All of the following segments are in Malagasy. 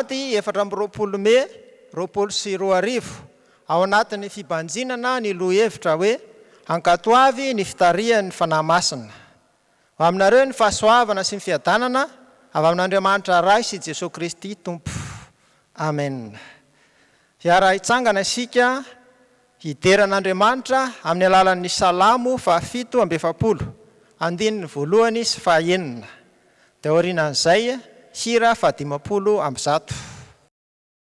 Alahady 420 Mey 2024 ao anatin'ny fibanjinana ny lohevitra hoe ankatoavy ny fitarihan'ny fanahy masina. Ho aminareo ny fahasoavana sy ny fiadanana avy amin'Andriamanitra Ray sy Jesosy Kristy Tompo. Amen. Fiara hitsangana isika hideran'Andriamanitra amin'ny alalan'ny Salamo 7:70, andininy voalohany sy fahaenina. Dia aorianan'izay hira 50:100.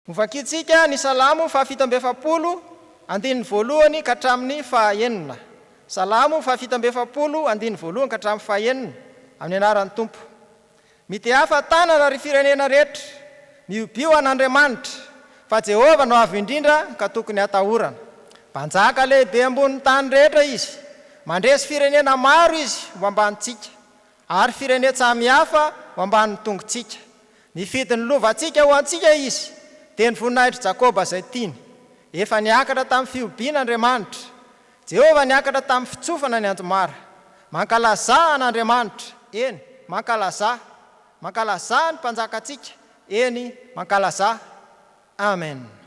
Mivakitsika ny Salamo 7:70, andininy voalohany ka hatramin'ny fahaenina. Salamo 7:70, andininy voalohany ka hatramin'ny fahaenina, amin'ny anaran'ny Tompo. Mity hafa tanana ry firenena rehetra, miobio an'Andriamanitra, fa Jehova no avo indrindra ka tokony atahorana. Mpanjaka lehibe ambonin'ny tany rehetra izy, mandresy firenena maro izy ho ambanintsika, ary firenena samihafa ho ambanin'ny tongontsika. Nifidy ny lovantsika ho antsika izy, dia ny voninahitry Jakoba izay tiany. Efa niakatra tamin'ny fiobiana Andriamanitra, Jehova niakatra tamin'ny fitsofana ny andromara. Mankalaza an'Andriamanitra, eny, mankalaza ny mpanjakatsika, eny, mankalaza. Amen.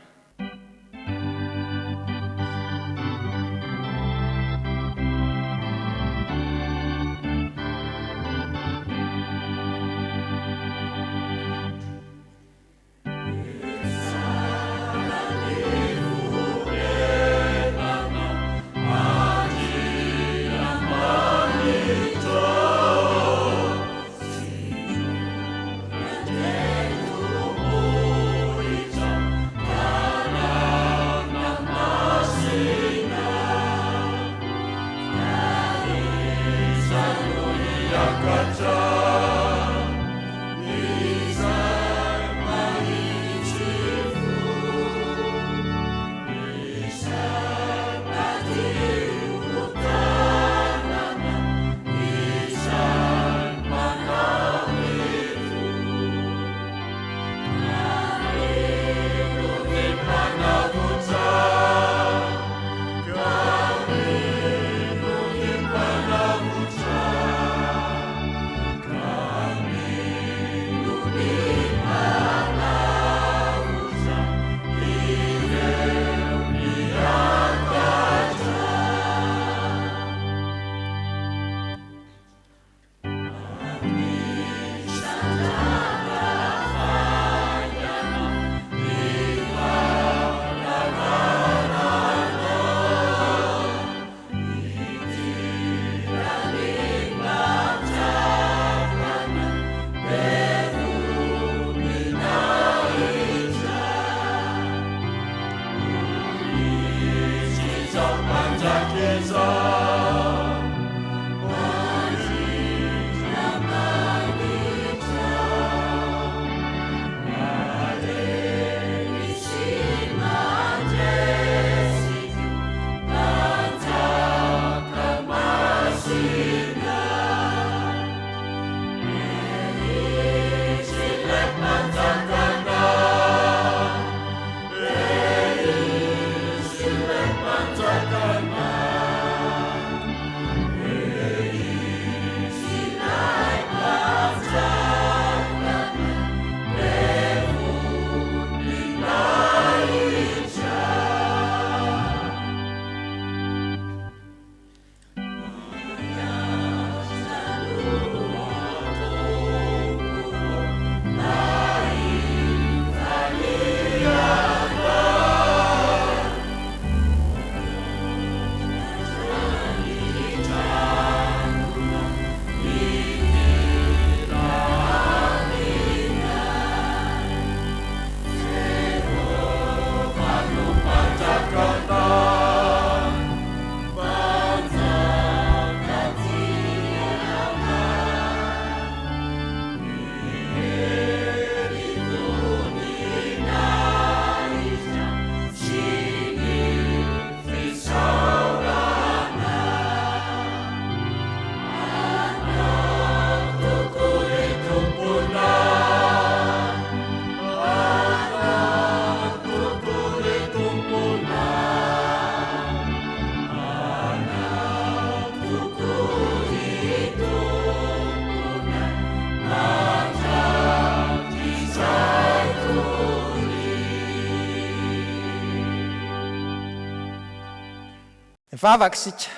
Mivavaka isika.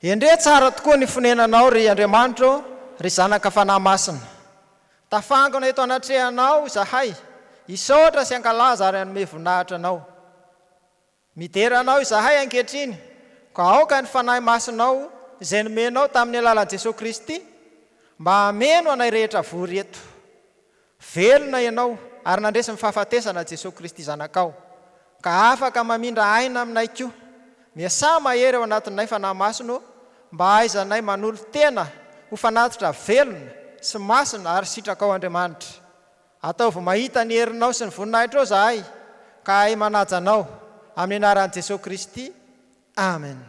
Endre tsara tokoa ny fonenanao ry Andriamanitra, ry zanaka fanahy masina. Tafangana eto anatrehanao izahay, isaotra sy ankalaza ary anome voninahitra anao. Mideranao izahay ankehitriny, ka aoka ny fanahy masinao izay nomenao tamin'ny alalan'i Jesosy Kristy, mba hameno anay rehetra vory eto. Velona ianao ary nandresy ny fahafatesana Jesosy Kristy zanakao, ka afaka mamindra aina aminay koa. Miasa mahery eo anatinay fanahy masino, mba haizanay manolo tena ho fanatitra velona sy masina ary sitraka ao Andriamanitra. Ataovy mahita ny herinao sy ny voninahitra ao zahay, ka hay manaja anao amin'ny anaran'i Jesosy Kristy. Amen.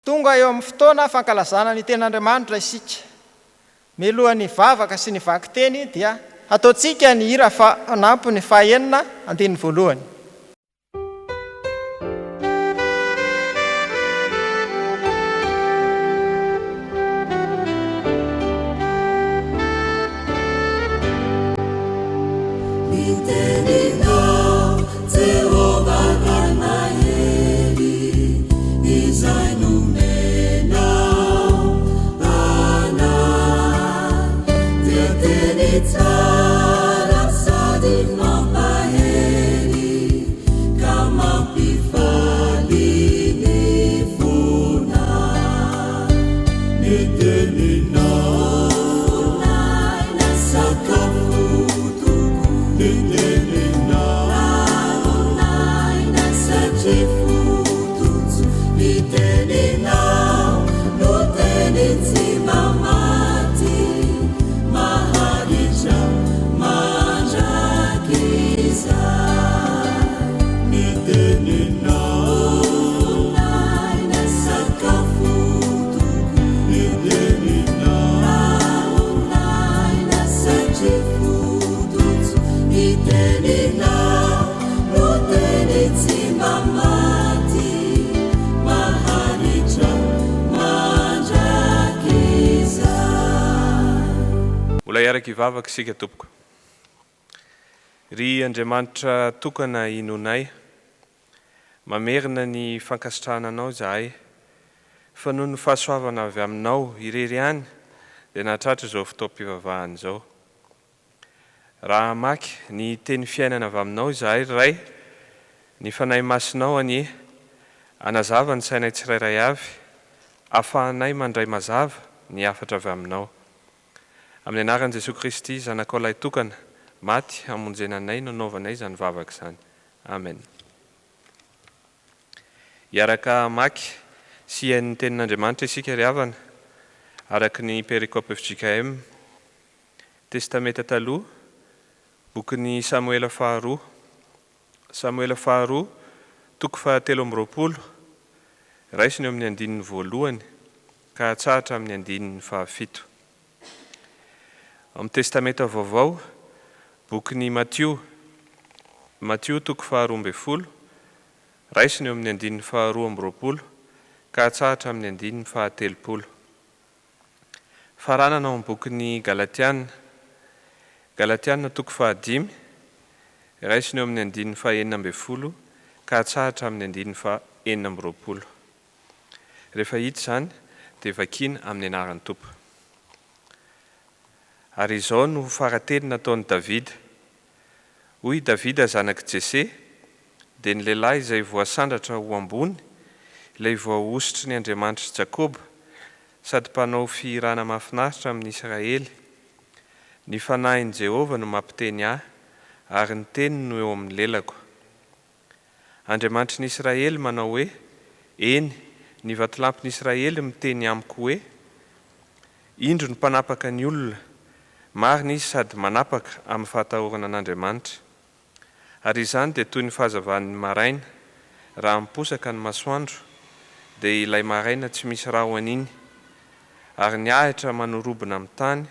Tonga eo amin'ny fotoana fankalazana ny ten'Andriamanitra isika. Mialohan'ny vavaka sy ny vaky-teny dia ataontsika ny hira fanampy ny fahaenina andininy voalohany. Vavaka isika tompoko. Ry Andriamanitra tokana inonay, mamerina ny fankasitrahananao zahay, fa noho ny fahasoavana avy aminao irery ihany dia nahatratra izao fotoam-pivavahana izao. Raha maky ny teny fiainana avy aminao zahay ray, ny fanahy masinao anie, anazava ny sainay tsirairay avy, ahafahanay mandray mazava ny afatra avy aminao. Amin'ny anaran'i Jesosy Kristy, zanakao lay tokana, maty hamonjenanay, nanaovanay izany vavaka izany. Amen. Iaraka maky sy hain'ny tenin'Andriamanitra isika ry havana, araka ny perikopy FJKM, testameta taloha, bokin'ny Samuela faharoa, toko fahatelo amby roapolo, raisiny eo amin'ny andininy voalohany, ka hatsahatra amin'ny andininy fahafito. Amin'ny testameta vaovao, bokin'ny Matthieu toko faharoa amby folo, raisiny eo amin'ny andininy faharoa amby roapolo, ka hatsahatra amin'ny andininy fahatelopolo. Faranana ao amin'ny bokin'ny Galatiana toko fahadimy, raisiny eo amin'ny andininy fahaenina amby folo, ka hatsahatra amin'ny andininy fahaenina amby roapolo. Rehefa hita izany, dia vakiana amin'ny anaran'ny Tompo. Ary izao no farateny nataon'i Davida. Hoy Davida zanaky Jese, dia ny lehilahy izay voasandratra ho ambony, ilay voaositry ny Andriamanitra Jakoba, sady mpanao fihirana mahafinaritra amin'ny Israely. Ny fanahin'i Jehova no mampiteny ahy, ary ny teniny no eo amin'ny lelako. Andriamanitry ny Israely manao hoe, eny, ny vatolampin'ny Israely miteny amiko hoe, indro ny mpanapaka ny olona, marina izy sady manapaka amin'ny fahatahorana an'Andriamanitra. Ary izany dia toy ny fahazavan'ny maraina, raha miposaka ny masoandro, dia ilay maraina tsy misy rahona iny, ary ny ahitra manorobona amin'ny tany,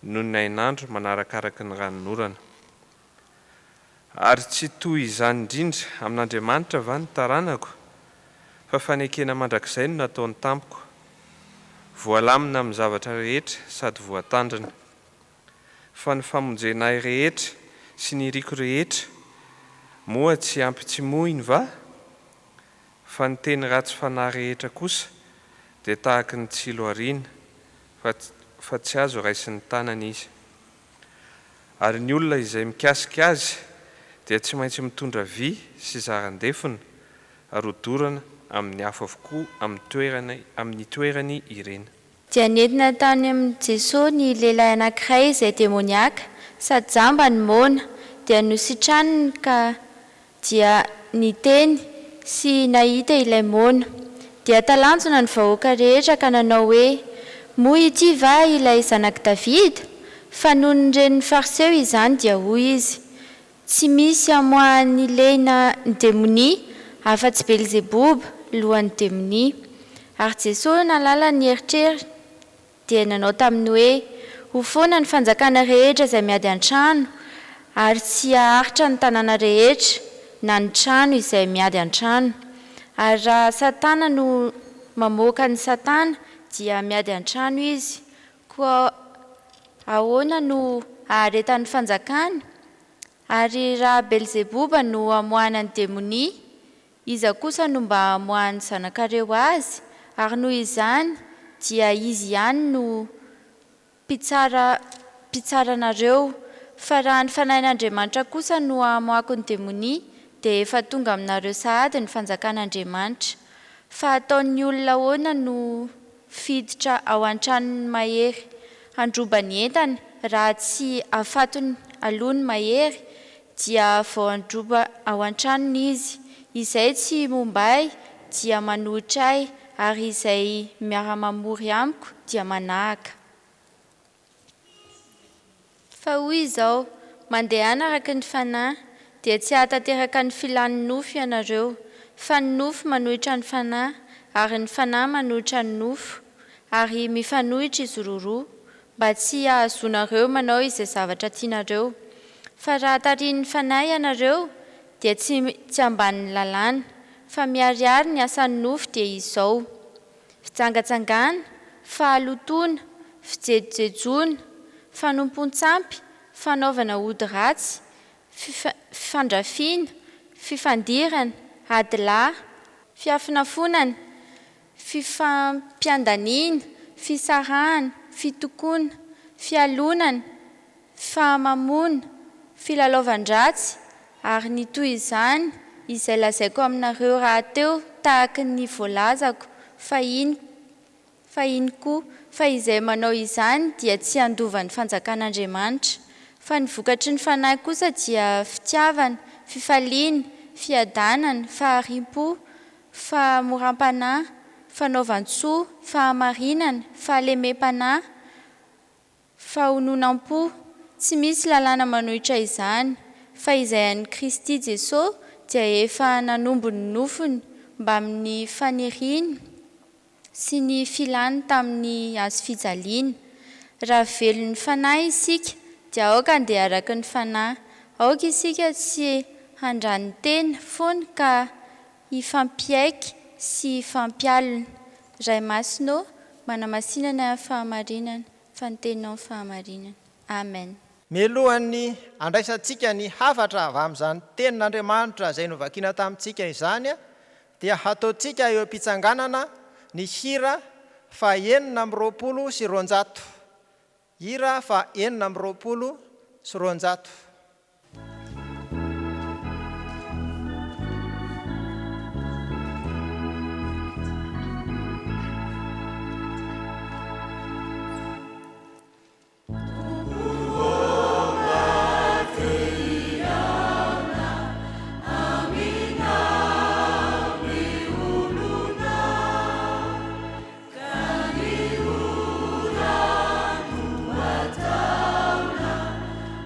noho ny ainandro manarakaraka ny ranonorana. Ary tsy toy izany indrindra amin'Andriamanitra va ny taranako, fa fanekena mandrakizay no nataony tampoko, voalamina amin'ny zavatra rehetra sady voatandrina. Fa ny famonjenay rehetra sy ny riko rehetra, moa tsy ampy tsy moa iny va? Fa ny teny ratsy fanahy rehetra kosa dia tahaka ny tsilo ariana fa tsy azo raisin'ny tanana izy. Ary ny olona izay mikasika azy dia tsy maintsy mitondra vy sy zaran-defina ary hodorana amin'ny hafa avokoa amin'ny toerany ireny. Dia nentina tany amin'ny Jesosy ny lehilahy anankiray izay demoniaka sady jamba ny mona, dia nositraniny ka dia niteny sy nahita ilay mona. Dia talanjona ny vahoaka rehetra ka nanao hoe, moa ity va ilay zanak' Davida? Fa noho ny reniny fariseo izany dia hoy izy, tsy misy amoahany lena ny demonia afa-tsy Belzeboba, lohan'ny demonia. Ary Jesosy nalala ny eritreritra dia nanao taminy hoe, ho foana ny fanjakana rehetra izay miady an-trano ary tsy haharitra ny tanàna rehetra na ny trano izay miady an-trano. Ary raha Satana no mamoaka ny Satana dia miady an-trano izy, koa ahoana no haharetan'ny fanjakany? Ary raha Belzeboba no amoahana ny demonia, iza kosa no mba amoahany zanakareo azy? Ary noho izany dia izy ihany no mpitsaranareo. Fa raha ny fanahin'Andriamanitra kosa no amoahako ny demonia, dia efa tonga aminareo sahady ny fanjakan'Andriamanitra. Fa ataon'ny olona ahoana no fiditra ao an-tranony mahery handroba ny entana? Raha tsy afatony alony mahery dia vao handroba ao an-tranony izy. Izay tsy mombay dia manohitra ahy, ary izay miara-mamory amiko dia manahaka. Fa hoy izao, mandehana araka ny fanahy dia tsy ahatanteraka ny filan'ny nofo ianareo, fa ny nofo manohitra ny fanahy, ary ny fanahy manohitra ny nofo, ary mifanohitra izy roa, mba tsy ahazonareo manao izay zavatra tianareo. Fa raha tarian'ny fanahy ianareo dia tsy ambanin'ny lalàna, fa miariary ny asan'ny nofo dia izao: fijangatsangana, fahalotoana, fijejojejoana, fanompon-tsampy, fanaovana ody ratsy, fifandrafiana, fifandirana, adilahy, fiafinafonana, fifampiandaniana, fisarahana, fitokoana, fialonana, fahamamona, filalaovan-dratsy, ary ny toy izany izay lazaiko aminareo rahateo tahaka ny voalazako. Fa iny koa, fa izay manao izany dia tsy handova ny fanjakan'Andriamanitra. Fa ny vokatry ny fanahy kosa dia fitiavana, fifaliana, fiadanana, faharim-po, fahamoram-panahy, fanaovan-tsoa, fahamarinana, fahalemem-panahy, fahononam-po. Tsy misy lalàna manohitra izany, fa izay an'i Kristy Jesosy dia efa nanombo ny nofony mba amin'ny faniriany sy ny filany tamin'ny hazo fijaliana. Raha velon'ny fanahy isika dia aoka andeha araka ny fanahy. Aoka isika tsy handrany tena foana ka hifampiaiky sy hifampialina. Ray Masino, manamasinana fahamarinana, fantenao fahamarinana. Amen. Mialohan'ny andraisantsika ny hafatra avy amin'izany tenin'Andriamanitra izay novakiana tamintsika izany, dia hataontsika eo am-pitsanganana ny hira fa 420. Hira fa 420.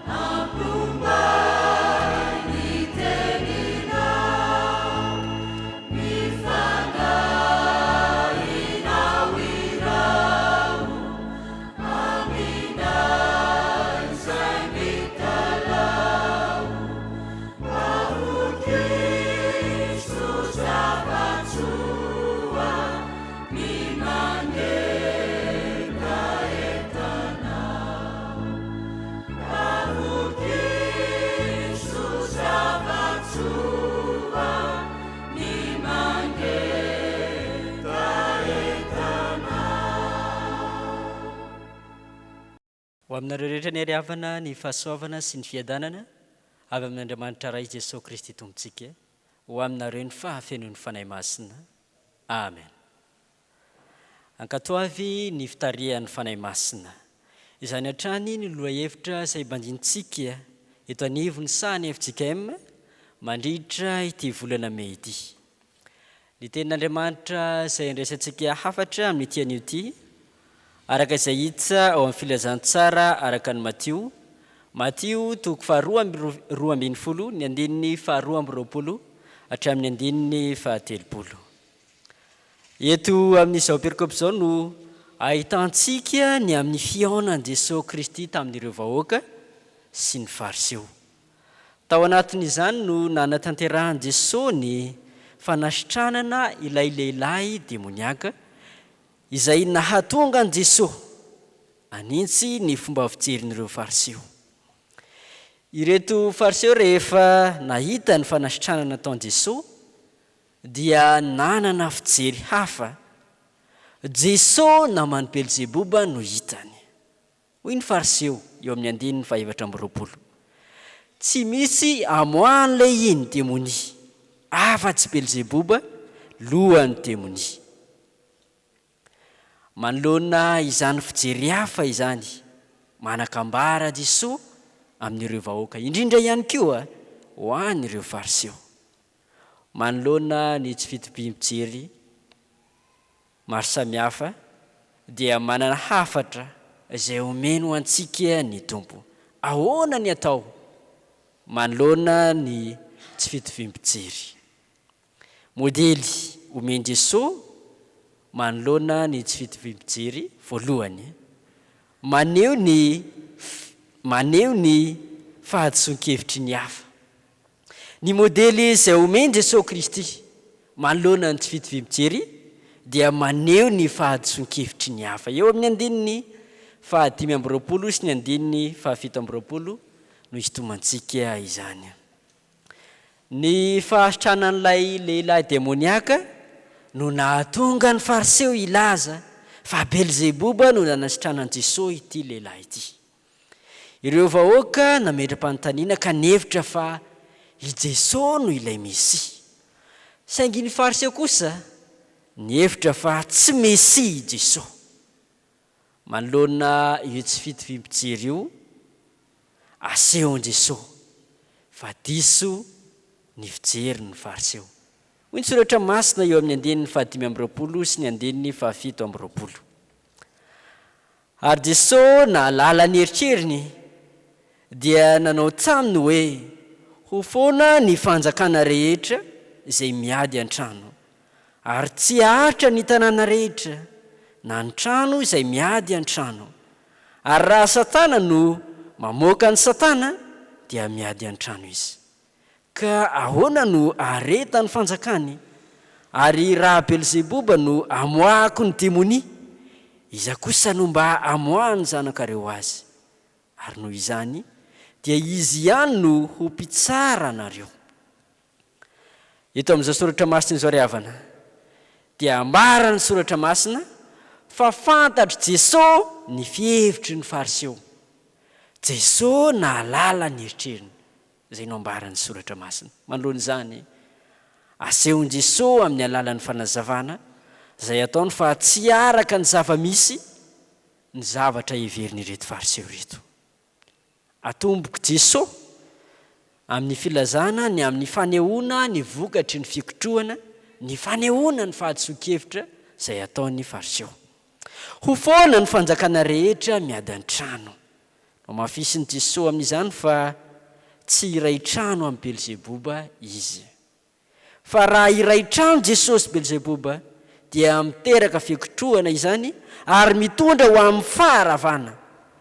Abu ho aminareo rehetra ny ariavana ny fahasoavana sy ny fiadanana avy amin'Andriamanitra ray Jesosy Kristy tompontsika ho aminareo ny fahafenon'ny fanahy masina. Amen. Ankatoavy ny fitarihan'ny fanahy masina. Izany hatrany ny loha-hevitra izay bandintsika eto anivony sahany FJKM mandritra ity volana Mey ity. Ny tenin'Andriamanitra izay andraisantsika hafatra amin'ity anio ity araka izay hita ao amin'ny filazantsara araka ny Matio toko faharoa ambin'ny folo ny andininy faharoa amby roapolo hatramin'ny andininy fahatelopolo. Eto amin'izao perikopy izao no ahitantsika ny amin'ny fihaonan'i Jesosy Kristy tamin'ireo vahoaka sy ny fariseo. Tao anatin'izany no nanatanterahani Jesosy ny fanasitranana ilay lehilahy demoniaka izay nahatonga an Jesosy anintsy ny fomba fijerin'ireo fariseo. Ireto fariseo rehefa nahita ny fanasitranana ataon Jesosy dia nanana fijery hafa. Jesosy namany Belzebuba no hitany. Hoy ny fariseo eo amin'ny andininy fahaefatra amby roapolo. Tsy misy amoan'ilay iny demonia afa-tsy Belzebuba lohan'ny demonia. Manoloana izany fijery hafa izany manakambara Jesosy amin'ireo vahoaka, indrindra ihany koa ho an'ireo fariseo. Manoloana ny tsy fitoviam-pijery maro samihafa dia manana hafatra izay omeny ho antsika ny Tompo. Ahoana ny atao manoloana ny tsy fitoviam-pijery? Modely omeny Jesosy manoloana ny tsy fitoviam-pijery voalohany, maneho ny fahadison-kevitry ny hafa. Ny modely izay omeny Jesosy Kristy manoloana ny tsy fitoviam-pijery dia maneho ny fahadison-kevitry ny hafa. Eo amin'ny andininy fahadimy amby roapolo sy ny andininy fahafito amby roapolo no hitomantsika izany. Ny fahasitranan'ilay lehilahy demoniaka no nahatonga ny fariseo ilaza fa Belzebuba no nanasitranan Jesosy ity lehilahy ity. Ireo vahoaka namendram-panontaniana ka nevitra fa i Jesosy no ilay Mesia. Saingy ny fariseo kosa nievitra fa tsy Mesia i Jesosy. Manoloana io tsy fitoviam-pijery io asehon Jesosy fa diso ny fijery ny fariseo. Hoy ny soratra masina eo amin'ny andininy fahadimy amby roapolo sy ny andininy fahafito amby roapolo. Ary Jesosy nahalala ny eritreriny dia nanao taminy hoe ho foana ny fanjakana rehetra izay miady an-trano, ary tsy ahatra ny tanàna rehetra na ny trano izay miady an-trano. Ary raha Satana no mamoaka ny Satana dia miady an-trano izy. Ka ahoana no areta ny fanjakany? Ary raha Belzebuba no amoahako ny demonia, iza kosa no mba amoahany zanakareo azy. Ary noho izany dia izy ihany no ho mpitsara anareo. Eto amin'izao soratra masina izao ry havana dia ambara ny soratra masina fa fantatry Jesosy ny fihevitry ny fariseo. Jesosy nahalala ny eritreriny. Izay no ambaran'ny soratra masina. Manoloana izany asehon Jesosy amin'ny alalan'ny fanazavana izay ataony fa tsy araka ny zava-misy ny zavatra heverin'ireto fariseo reto. Atomboka Jesosy amin'ny filazana ny amin'ny fanehoana ny vokatry ny fikotrohana, ny fanehoana ny fahadison-kevitra izay ataon'ny fariseo. Ho foana ny fanjakana rehetra miady an-trano. No mafisin'ny Jesosy amin'izany fa tsy iray trano amin'ny Belzebuba izy. Fa raha iray trano Jesosy Belzebuba dia miteraka fikotrohana izany ary mitondra ho amin'ny faharavana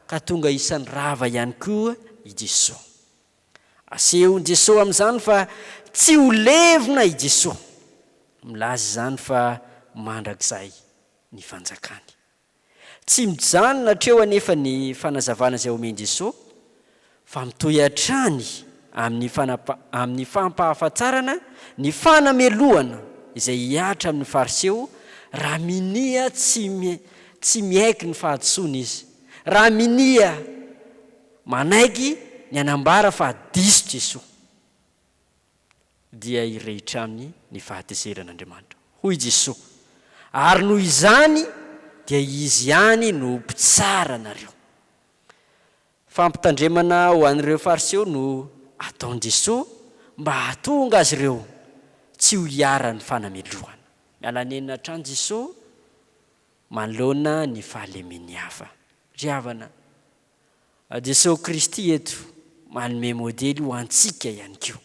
ka tonga isan'ny rava ihany koa i Jesosy. Asehon Jesosy amin'izany fa tsy ho levona i Jesosy. Milaza izany fa mandrakizay ny fanjakany. Tsy mijanona hatreo anefa ny fanazavana izay omeny Jesosy fa mitohy hatrany amin'ny fampahafantarana ny fanameloana izay hiatra amin'ny fariseo raha minia tsy miaiky ny fahadisoana izy. Raha minia manaiky ny anambara fa diso Jesosy dia irehitra aminy ny fahateseran'Andriamanitra hoy Jesosy, ary noho izany dia izy ihany no mpitsara nareo. Fampitandremana ho an'ireo fariseo no ataon Jesosy mba hahatonga azy ireo tsy ho hiara ny fanameloana. Mialanenina hatrany Jesosy manoloana ny fahalemeny hafa. Ry havana, Jesosy Kristy eto manome modely ho antsika ihany koa.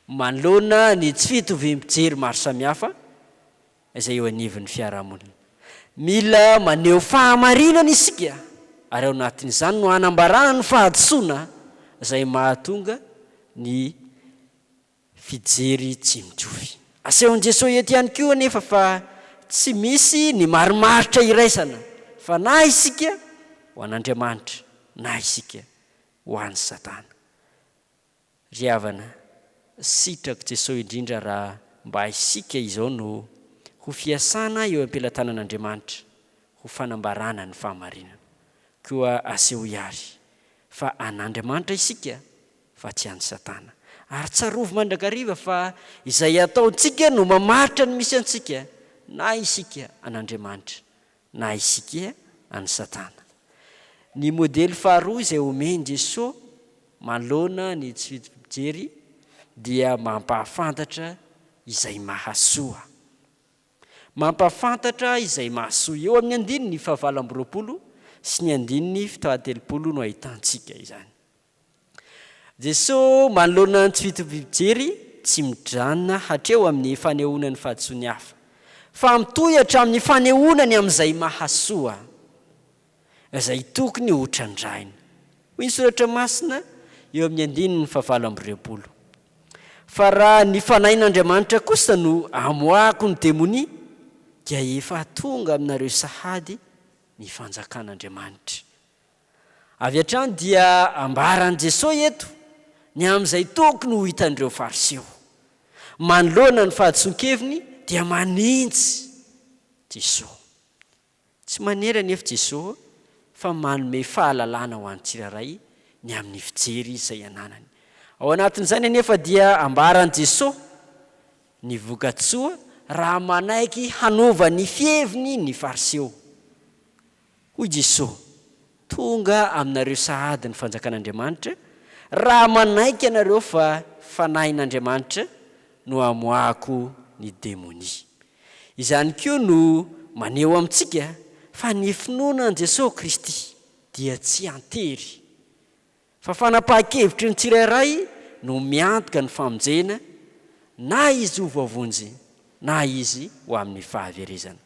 Manoloana ny tsy fitovim-pijery maro samihafa izay eo anivon'ny fiarahamonina. Mila maneho fahamarinana isika, ary ao anatin'izany no hanambarana ny fahadisoana izay mahatonga ny fijery tsy mitovy. Asehon Jesosy eto ihany koa anefa fa tsy misy ny marimaritra iraisana, fa na isika ho an'Andriamanitra na isika ho an'ny Satana. Ry havana, sitrako Jesosy indrindra raha mba isika izao no ho fiasana eo am-pelatanan'Andriamanitra ho fanambarana ny fahamarinana. Koa aseho ihary fa an'Andriamanitra isika fa tsy an'ny Satana. Ary tsarovy mandrakariva fa izay ataontsika no mamaritra ny misy antsika, na isika an'Andriamanitra na isika an'ny Satana. Ny modely faharoa izay omeny Jesosy manoloana ny tsy fijery dia mampahafantatra izay mahasoa. Mampahafantatra izay mahasoa. Eo amin'ny andininy 7:20 sy ny andininy 7:30 no ahitantsika izany. Jesosy manoloana ny tsy fijery tsy mijanona hatreo amin'ny fanehoana ny fahadisoany hafa, fa mitohy hatramin'ny fanehoanany amin'izay mahasoa, izay tokony ho trandrahina. Hoy ny soratra masina eo amin'ny andininy 7:20. Fa raha ny fanahin'Andriamanitra kosa no amoahako ny demonia, dia efa tonga aminareo sahady ny fanjakan'Andriamanitra. Avy hatrany dia ambaran Jesosy eto ny amin'izay tokony ho hitan'ireo fariseo. Manoloana ny fahadisoan-keviny dia manintsy Jesosy. Tsy manera nefa Jesosy fa manome fahalalana ho an'ny tsiraray ny amin'ny fijery izay ananany. Ao anatin'izany anefa dia ambaran Jesosy ny vokatsoa raha manaiky hanova ny fieviny ny fariseo. Hoy Jesosy, tonga aminareo sahady ny fanjakan'Andriamanitra raha manaiky anareo fa fanahin'Andriamanitra no amoahako ny demonia. Izany koa no maneho amintsika fa ny finoana Jesosy Kristy dia tsy antery, fa fanapahan-kevitry ny tsirairay no miantoka ny famonjena, na izy ho vavonjy na izy ho amin'ny fahaverezana.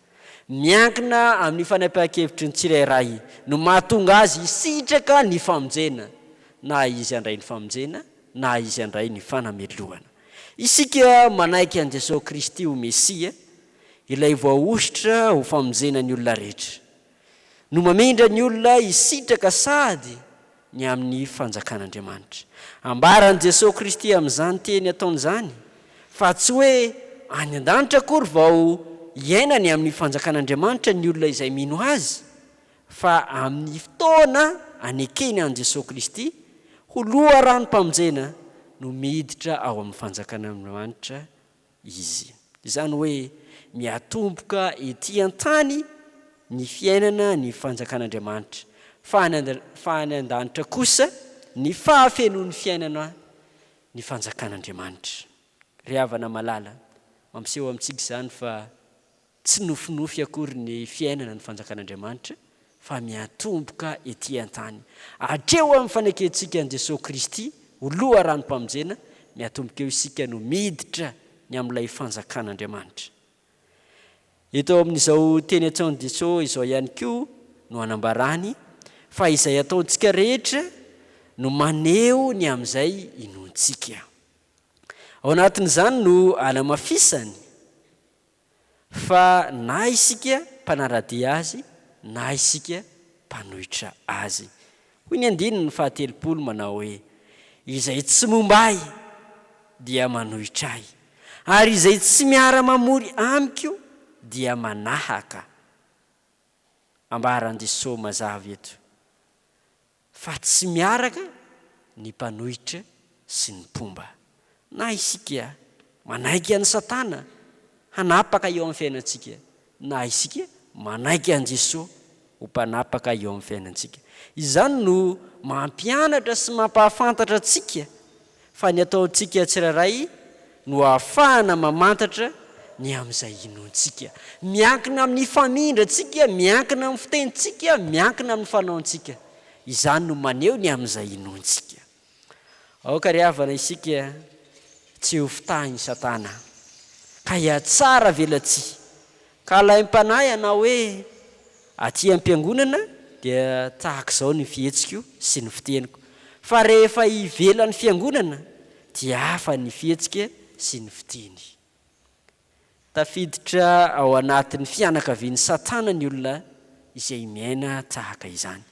Miankina amin'ny fanapahan-kevitry ny tsirairay no mahatonga azy hisitraka ny famonjena, na izy handray ny famonjena na izy handray ny fanameloana. Isika manaiky an Jesosy Kristy ho Mesia, ilay voaositra ho famonjena ny olona rehetra, no mamindra ny olona hisitraka sady ny amin'ny fanjakan'Andriamanitra. Ambaran Jesosy Kristy amin'izany teny ataon'izany fa tsy hoe any an-danitra akory vao iainany amin'ny fanjakan'Andriamanitra ny olona izay mino azy, fa amin'ny fotoana anekeny an Jesosy Kristy ho loha ranom-pamonjena no miditra ao amin'ny fanjakan'Andriamanitra izy. Izany hoe miatomboka ety an-tany ny fiainana ny fanjakan'Andriamanitra, fa any an-danitra kosa ny fahafenoan'ny fiainana ny fanjakan'Andriamanitra. Ry havana malala, mampiseho amintsika izany fa tsy nofinofy akory ny fiainana ny fanjakan'Andriamanitra, fa miatomboka ety an-tany. Hatreo amin'ny fanekentsika an Jesosy Kristy ho loha ranom-pamonjena, miatomboka eo isika no miditra ny amin'ilay fanjakan'Andriamanitra. Eto amin'izao teny atsaon'i Jesosy izao ihany koa no anambarany fa izay ataontsika rehetra no maneho ny amin'izay inontsika. Ao anatin'izany no alamafisany fa na isika mpanaradia azy na isika mpanohitra azy. Hoy ny andininy 7:30 manao hoe, izay tsy mombay dia manohitra ahy, ary izay tsy miara-mamory amiko dia manahaka. Ambaran Jesosy mazava eto fa tsy miaraka ny mpanohitra sy ny mpomba. Na isika manaiky an'ny Satana hanapaka eo amin'ny fiainantsika, na isika manaiky an' Jesosy ho mpanapaka eo amin'ny fiainantsika. Izany no mampianatra sy mampahafantatra antsika fa ny ataontsika tsiraray no ahafahana mamantatra ny amin'izay inontsika, miankina amin'ny famindrantsika, miankina amin'ny fitenitsika, miankina amin'ny fanaontsika. Izany no maneho ny amin'izay inontsika. Aoka ry havana isika tsy ho fitahiny Satana, ka hiatsara velatsia ka laim-panahy anao hoe aty am-piangonana dia tahaka izao ny fihetsiko sy ny fiteniko, fa rehefa ivelan'ny fiangonana dia hafa ny fihetsika sy ny fiteny. Tafiditra ao anatin'ny fianakavian'ny Satana ny olona izay miaina tahaka izany.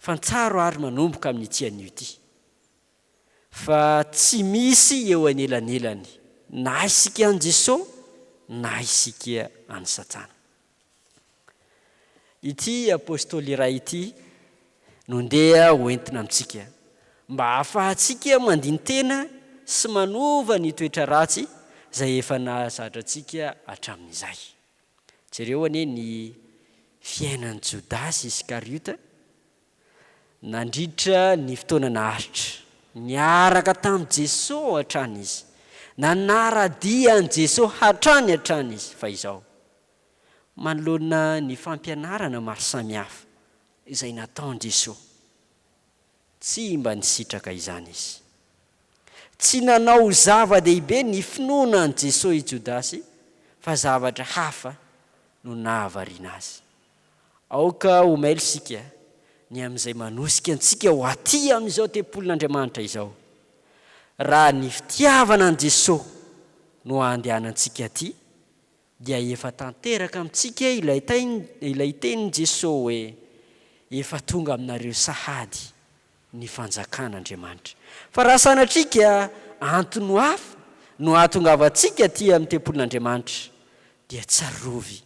Fantsaro ary manomboka amin'ny tian'io ity, fa tsy misy eo anelanelany na isika an' Jesosy na isika an'ny Satana. Ity apôstôly iray ity nondeha hoentina amintsika mba hahafahantsika mandini-tena sy manova ny toetra ratsy izay efa nahazatra antsika hatramin'izay. Jereo anie ny fiainan'i Jodasy Iskariota, nandritra ny fotoana naharitra, niaraka tamin'i Jesosy hatrany izy, nanaradia an' Jesosy hatrany izy. Fa izao manoloana ny fampianarana maro samihafa izay nataon' Jesosy, tsy mba nisitraka izany izy. Tsy nanao zava-dehibe ny finoana an' Jesosy i Jodasy, fa zavatra hafa no nahavariana azy. Aoka ho mailo sika ny amin'izay manosika antsika ho aty amin'izao tempolin'Andriamanitra izao. Raha ny fitiavana an' Jesosy no andehanantsika aty, dia efa tanteraka amintsika ilay tenin' Jesosy hoe efa tonga aminareo sahady ny fanjakan'Andriamanitra. Fa raha sanatrika antony hafa no ahatongavantsika aty amin'ny tempolin'Andriamanitra, dia tsarovy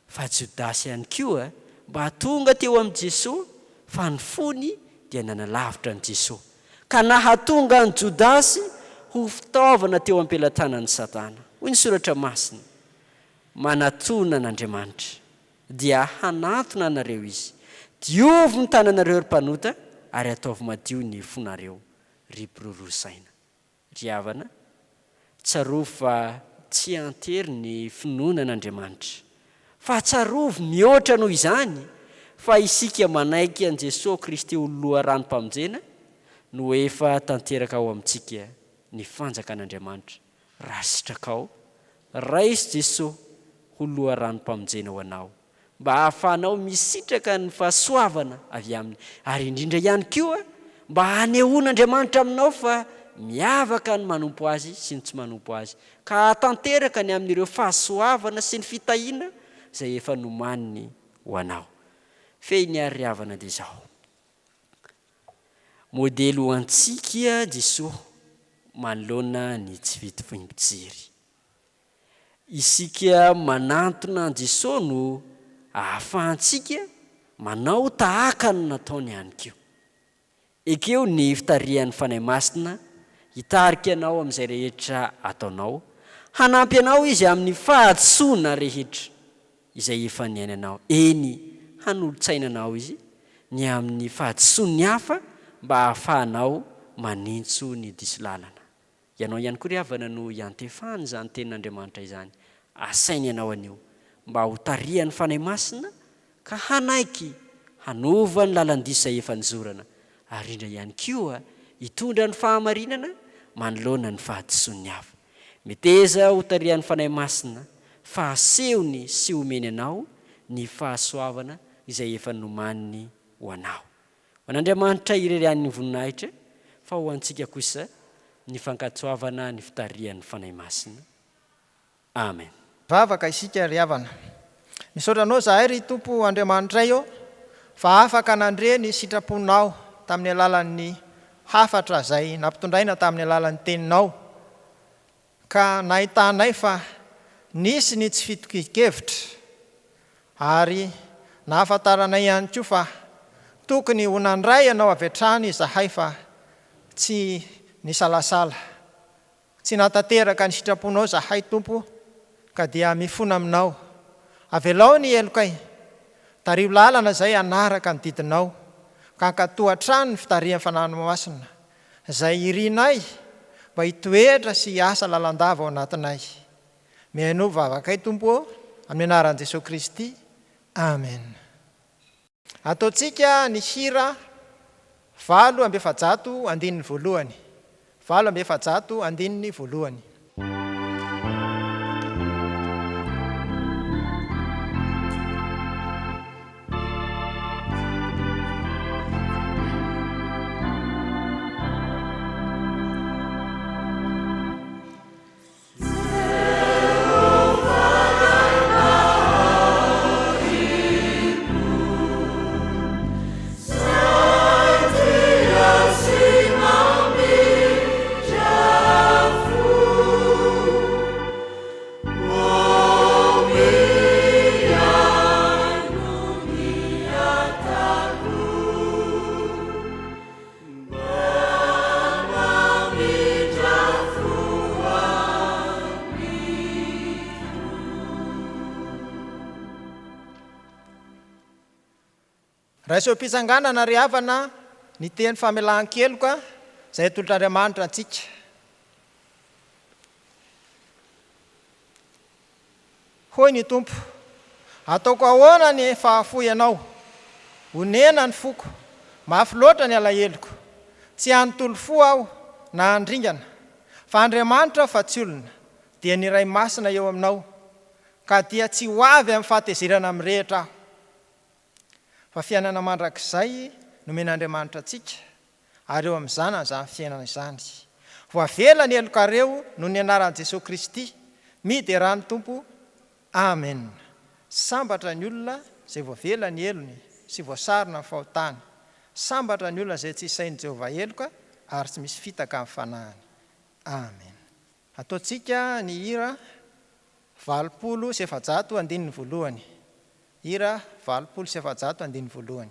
fa Jodasy ihany koa mba tonga teo amin'i Jesosy, fa ny fony dia nanalavitra an' Jesosy, ka nahatonga an' Jodasy ho fitaovana teo am-pelantanan'ny Satana. Hoy ny soratra masina, manatona an'Andriamanitra dia hanatona anareo izy, diovy ny tananareo ry mpanota ary ataovy madio ny fonareo ry mpirorosaina. Ry havana, tsarovy fa tsy antery ny finoana an'Andriamanitra, fa tsarovy mihoatra noho izany fa isika manaiky an' Jesosy Kristy ho loha ranom-pamonjena no efa tanteraka ao amintsika ny fanjakan'Andriamanitra. Raha sitrakao, raisy Jesosy ho loha ranom-pamonjena ho anao, mba hahafahanao misitraka ny fahasoavana avy aminy, ary indrindra ihany koa mba hanehoan'Andriamanitra aminao fa miavaka ny manompo azy sy ny tsy manompo azy, ka hatanteraka ny amin'ireo fahasoavana sy ny fitahiana izay efa nomaniny ho anao. Fehiny ary havana dia izao, modely ho antsika Jesosy manoloana ny tsy fitovim-pijery. Isika manantona an' Jesosy no ahafahantsika manao tahaka no nataony ihany koa. Ekeo ny fitarihan'ny fanahy masina hitarika anao amin'izay rehetra ataonao, hanampy anao izy amin'ny fahatsoana rehetra izay efa niainanao. Eny, hanolotsainanao izy ny amin'ny fahatsoany hafa mba hahafahanao manintso ny diso lalana. Ianao ihany koa ry havana no iantefany izany tenin'Andriamanitra izany, asainy ianao anio mba ho tarihan'ny fanahy masina ka hanaiky hanova ny lalan-diso izay efa nizorana, ary indra ihany koa hitondra ny fahamarinana manoloana ny fahadisoany hafa. Meteza ho tarihan'ny fanahy masina fa asehony sy omeny anao ny fahasoavana izay efa nomaniny ho anao. An'Andriamanitra irerian'ny voninahitra, fa ho antsika kosa ny fankatsoavana ny fitarihan'ny fanahy masina. Amen. Vavaka isika ry havana, misaotranao zahay ry Tompo Andriamanitra io fa afaka nandre ny sitraponao tamin'ny alalan'ny hafatra izay nampitondraina tamin'ny alalan'ny teninao, ka nahitanay fa nisy ny tsy fitokikevitra, ary nahafantaranay ihany koa fa tokony honandray ianao avy hatrany izahay fa tsy nisalasala, tsy natateraka ny sitraponao zahay tompo, ka dia mifona aminao. Avelao ny elokay, tario lalana zay anaraka ny didinao, ka hankatohatrany ny fitarihan'ny fanahy-masina, izay irinay mba hitoetra sy hiasa lalandava ao anatinay. Mihaino vavakay tompo, amin'ny anaran'i Jesosy Kristy. Amen. Ataontsika ny hira 8:1. 8:1. Raha iseo mpisanganana ry havana ny teny famelan-keloka izay tolotr'Andriamanitra antsika. Hoy ny tompo, ataoko ahoana ny fahafoy anao, honena ny foko, mafy loatra ny alahelo-ko, tsy anontolo fo aho na andringana, fa Andriamanitra fa tsy olona, dia ny ray masina eo aminao, ka dia tsy ho avy amin'ny fahatezerana amin'ny rehetra aho. Fa fiainana mandrakizay nomen'Andriamanitra antsika, ary eo amin'ny zanany izany fiainana izany. Voavela ny elokareo noho ny anaran'i Jesosy Kristy, midy rany tompo. Amen. Sambatra ny olona izay voavela ny elony sy voasarona ny fahotany. Sambatra ny olona izay tsy isain'i Jehovah eloka ary tsy misy fitaka amin'ny fanahiny. Amen. Ataontsika ny hira 8:7. Hira 8:7.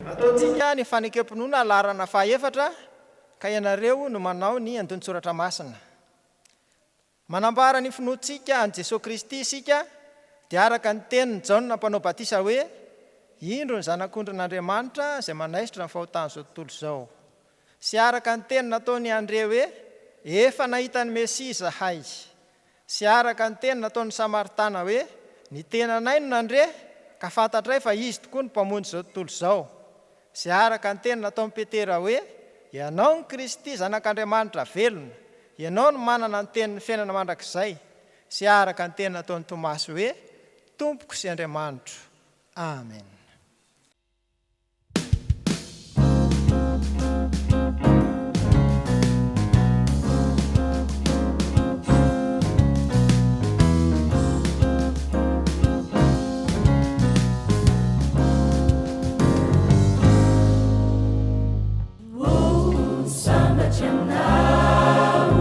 Ataontsika ny fanekam-pinoana alarana fahaefatra, ka ianareo no manao ny andon-tsoratra masina. Manambara ny finoantsika an' Jesosy Kristy isika, dia araka ny tenin'ny Jaona mpanao batisa hoe, indro ny zanak'ondrin'Andriamanitra izay manaisitra ny fahotany izao tontolo izao. Sy araka ny teny nataony Andre hoe, efa nahita ny Mesia izahay. Sy araka ny teny nataony Samaritana hoe, ny tenanay no nandre, ka fantatray fa izy tokoa ny mpamonjy izao tontolo izao. Sy araka ny teny nataony Petera hoe, ianao ny Kristy zanak'Andriamanitra velona, ianao no manana ny tenin'ny fiainana mandrakizay. Sy araka ny teny nataony Tomasy hoe, Tompoko sy Andriamanitro. Amen. Samba Chanao,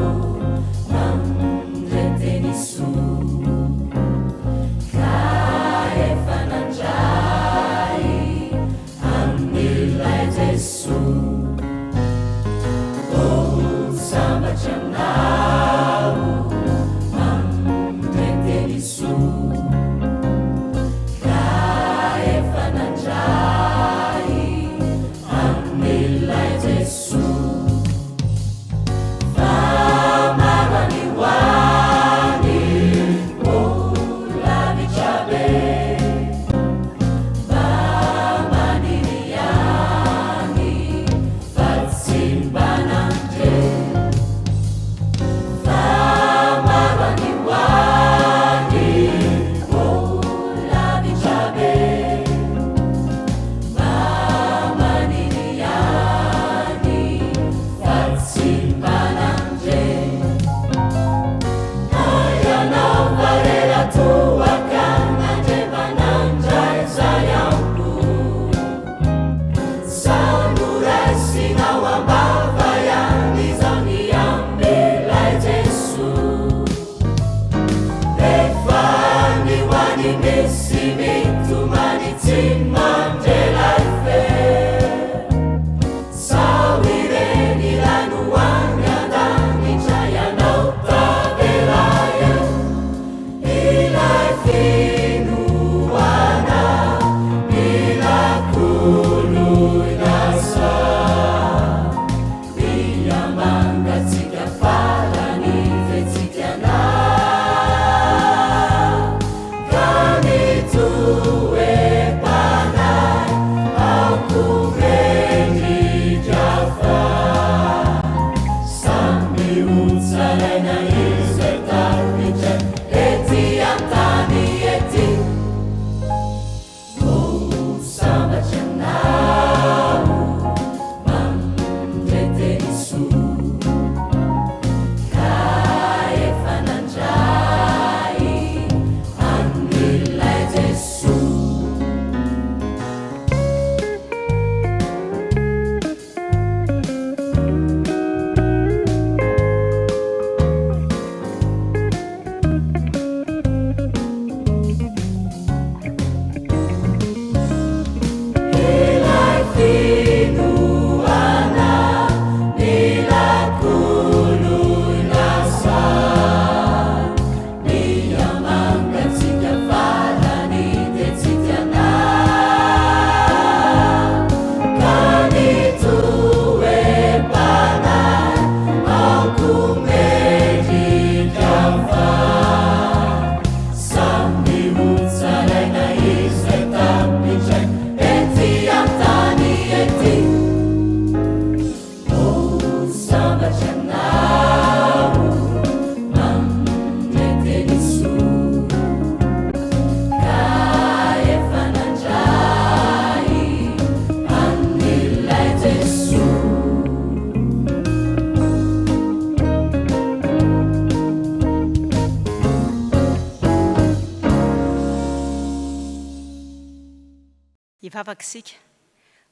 Ivavakisika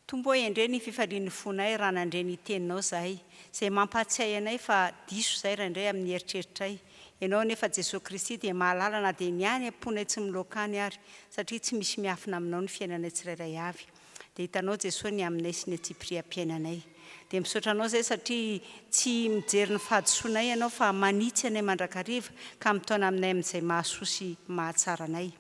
tombo hoe endre ny fifalian'ny fonay raha nandre ny teninao zahay izay mampatsiahy anay fa diso izay raha indray amin'ny eritreritray ianao nefa Jesosy Kristy dia mahalala na dia niany amponay tsy milokany ary satria tsy misy miafina aminao ny fiainanay tsirairay avy dia hitanao Jesosy ny aminay sy ny atsipiriam-piainanay dia misaotra anao izay satria tsy mijery ny fahadisoanay ianao fa manitsy anay mandrakariva ka mitaona aminay amin'izay mahasoa sy mahatsara anay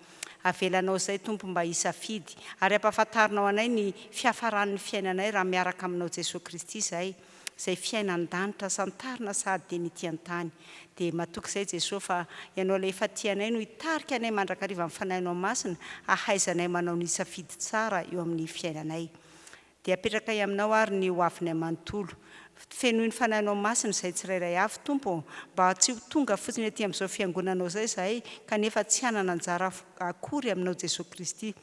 avelanao izay tompo mba hisafidy ary ampahafantarinao anay ny fiafaran'ny fiainanay raha miaraka aminao Jesosy Kristy izay fiainan-danitra santarina sady dia nity an-tany dia matoky izay Jesosy fa ianao ilay efa tianay no hitarika anay mandrakariva amin'ny fanahinao masina ahaizanay manao ny safidy tsara eo amin'ny fiainanay dia apetraka aminao ary ny hoavinay manontolo fenoy ny fanahinao masina izay tsirairay avy tompo mba tsy ho tonga fotsiny aty amin'izao fiangonanao izay zahay kanefa tsy hanana anjara akory aminao Jesosy Kristy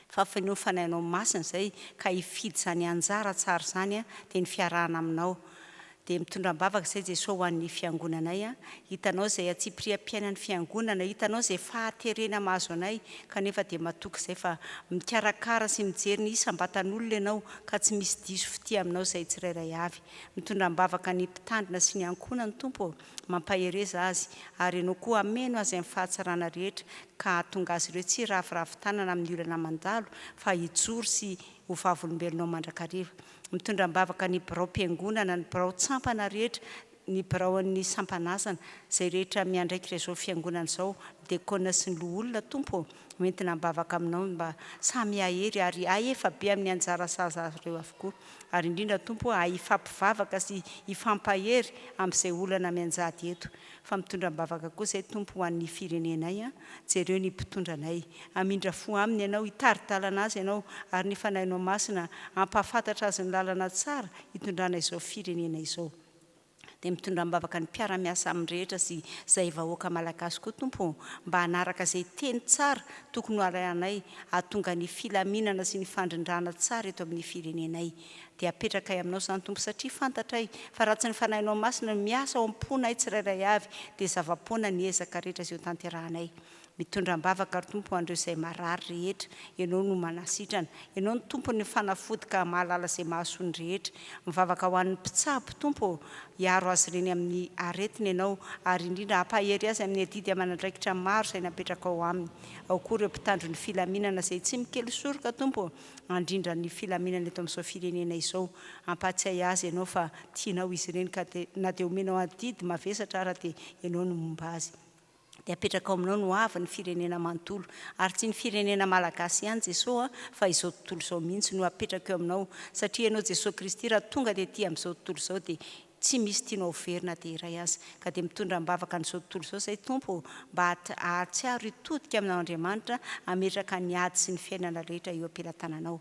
fa fenoy ny fanahinao masina izay ka hifidy izany anjara tsara izany dia ny fiarahana aminao dia mitondram-bavaka izay Jesosy ho an'ny fiangonanay hitanao izay atsipiriam-piainan'ny fiangonana hitanao izay fahaterena mahazo anay kanefa dia matoky izay fa mikarakara sy mijery ny isam-batan'olona ianao ka tsy misy diso fity aminao izay tsirairay avy mitondram-bavaka ny mpitandrina sy ny ankonany tompo mampahereza azy ary ianao koa ameno azy amin'ny fahatsarana rehetra ka hahatonga azy ireo tsy ravoravo-tanana amin'ny olana mandalo fa hijoro sy ho vavolombelonao mandrakariva mitondram-bavaka ny birao mpiangonana ny birao tsampana rehetra ny birao ny sampanasana izay rehetra miandraikitra izao fiangonana izao dekona sy ny loholona tompo mentina mbavaka aminao mba samy ahery ary ahefa be amin'ny anjara saza ireo avokoa ary indrindra tompo hifampivavaka sy hifampahery amin'izay olana mianjady eto fa mitondram-bavaka koa izay tompo ho an'ny firenenay jereo ny mpitondranay amindra fo aminy ianao hitari-dalana azy ianao ary ny fanahinao masina ampahafantatra azy ny lalana tsara hitondrana izao firenena izao dia mitondram-bavaka ny mpiara-miasa amin'ny rehetra sy izay vahoaka malagasy koa tompo mba hanaraka izay teny tsara tokony ho arahanay hahatonga ny filaminana sy ny fandrindrana tsara eto amin'ny firenenay dia apetraka aminao izany tompo satria fantatray fa raha tsy ny fanahinao masina miasa ao am-ponay tsirairay avy dia zava-poana ny ezaka rehetra izay ho tanterahanay mitondram-bavaka ry tompo andreo izay marary rehetra, ianao no manasitrana, ianao ny tompo ny fanafodika mahalala izay mahasoany rehetra, mivavaka ho an'ny mpitsabo tompo, hiaro azy ireny amin'ny aretina ianao, ary indrindra hampahery azy amin'ny adidy amanandraikitra maro izay napetraka ao aminy. Ao koa ireo mpitandro ny filaminana izay tsy mikely soroka tompo, andrindra ny filaminana eto amin'izao firenena izao, ampatsiay azy ianao fa tianao izy ireny ka na dia omenao adidy mavesatra ara dia ianao no momba azy. Dia apetraka ao aminao no avy ny firenena manontolo, ary tsy ny firenena malagasy ihany Jesosy fa izao tontolo izao mihitsy no apetraka eo aminao, satria ianao Jesosy Kristy raha tonga dia ety amin'izao tontolo izao dia tsy misy tianao verina dia iray azy, ka dia mitondra mbavaka n'izao tontolo izao izay tompo mba ahatsiaro hitodika aminao Andriamanitra, ametraka ny ady sy ny fiainana rehetra eo am-pelatananao.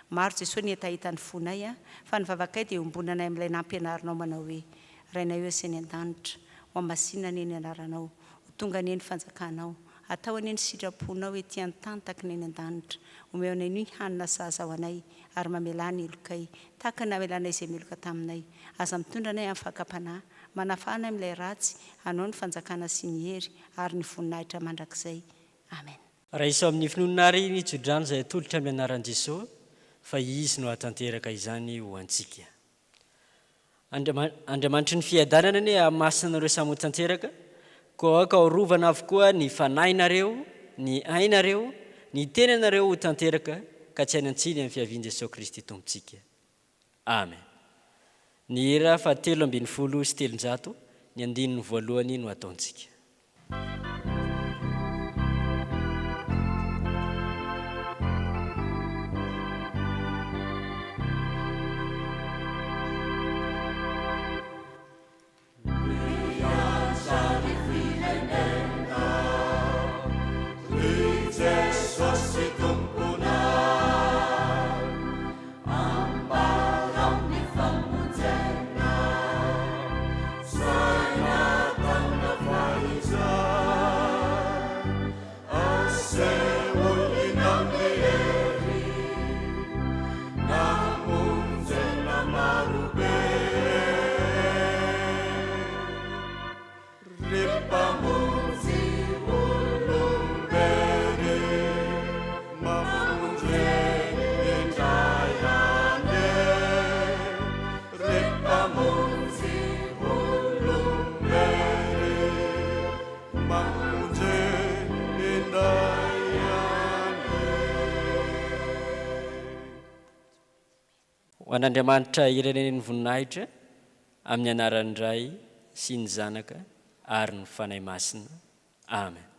Maro Jesosy ny hetahita ny fonay fa ny vavakay dia ombonanay amin'ilay nampianarinao manao hoe: rainay eo sy ny an-danitra, ho amasinina ny eny anaranao, ho tonga ny eny fanjakanao, atao any eny sitraponao ety an-tany tahaka ny eny an-danitra, omeo anay ny hanina sahaza ho anay, ary mamela ny elokay tahaka ny namelanay izay meloka taminay, aza mitondra anay amin'ny fakapanahy, manafana amin'ilay ratsy, hanao ny fanjakana sy ny hery ary ny voninahitra mandrakizay. Amen. Raha iso amin'ny finoninary ny tsodrano izay atolotra amin'ny anaran'i Jesosy, fa izy no hatanteraka izany ho antsika. Andriamanitry ny fiadanana ny hamasinareo samy ho tanteraka, koa ka horovana avokoa ny fanahinareo, ny ainareo, ny tenanareo ho tanteraka, ka tsy hainantsiny amin'ny fiavian'i Jesosy Kristy tompontsika. Amen. Ny hera fa 3:7, ny andininy voalohany no ataontsika. Ho an'Andriamanitra irenen'ny voninahitra, amin'ny anaran'ny Ray sy ny Zanaka ary ny fanahy masina. Amen.